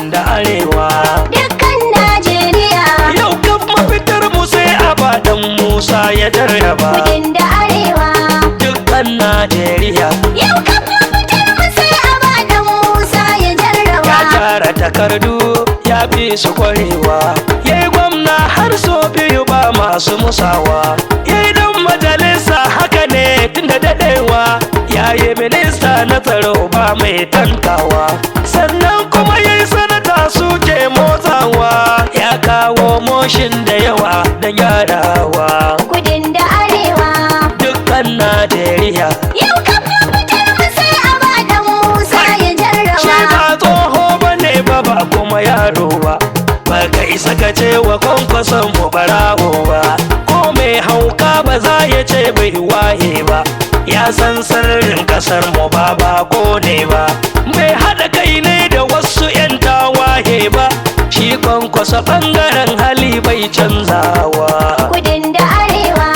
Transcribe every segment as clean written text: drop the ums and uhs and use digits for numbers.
kudin da arewa. Dukkan Najeriya. Yau kan mafitar mu sai abadan Musa ya jarraba. Kudin da arewa. Dukkan Najeriya. Yau kan mafitar mu sai abadan Musa ya jarraba. Ya tara takardu ya fi su kwarewa. Yayi gwamna har so biyu ba masu musawa. Yayi dan majalisa haka ne tun da dadewa. Yayi minista na tsaro ba mai tankawa. Sannan kuma yayi sanata suke motsawa. Ya kawo moshin da yawa da gyarawa. Kudin da arewa. Dukkan Najeriya. Yau kan mafitar mu sai abadan Musa ya jarraba. Shi ba tsoho bane ba ba kuma yaro ba. Baka isa ka ce wa kwankwason mu barawo ba. Ko mai hauka ba za ya ce bai waye ba. Ya san sirrin kasar mu ba bako ne ba. Bai haɗa kai ne da wasu 'yan tawaye ba. Shi kwankwasa ɓangaren hali bai canzawa. Kudin da arewa.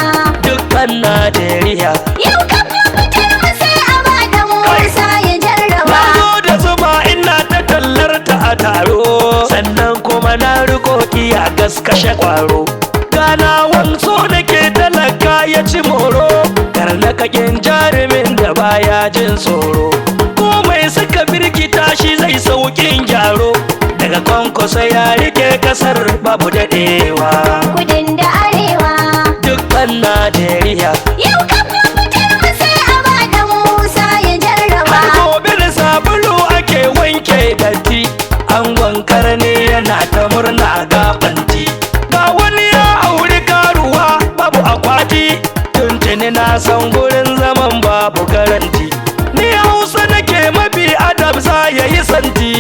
Dukkan Najeriya. Yau kan mafitar mu sai abadan Musa ya jarraba. Na zo da zuma ina ta tallarta a taro. Sannan kuma na riko iya gaskashe kwaro. Ganawan so nake talaka ya ci moro. Karnakakin jarumin da baya jin tsoro. Komai suka birkita shi zai saukin gyaro. Daga kwankwasa ya rike kasar babu dadewa. Kudin da arewa. Dukkan Najeriya. Yau kan mafitar mu sai abadan Musa ya jarraba. Har gobe da sabulu ake wanke datti. Angon karni yana ta murna ga banti. Ga wani ya auri karuwa babu akwati. Tuntuni na san gurin zaman babu garanti. Ni Hausa nake mafi adab za ya yi santi.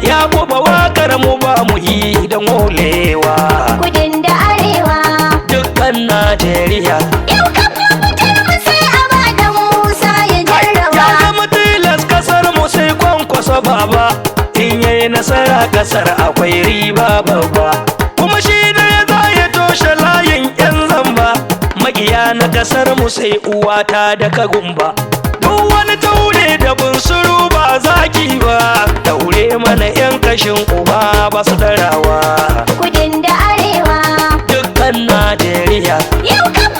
Ya buba wakar mu ba mu yi don holewa. Kudin da arewa. Dukkan Najeriya. Yau kan mafitar mu sai abadan Musa ya jarraba. Ya zama tilas kasar mu sai kwankwasa baba. In yayi nasara kasar akwai riba babba. Kuma shi da ya za ya toshe layin 'yan zamba. Magiya na kasar mu sai uwata da kagumba. Duk wani taure da bunsuru ba zaki ba. Taure mana 'yan kashin uba ba su darawa. Kudin da arewa. Dukkan Najeriya. Yau kan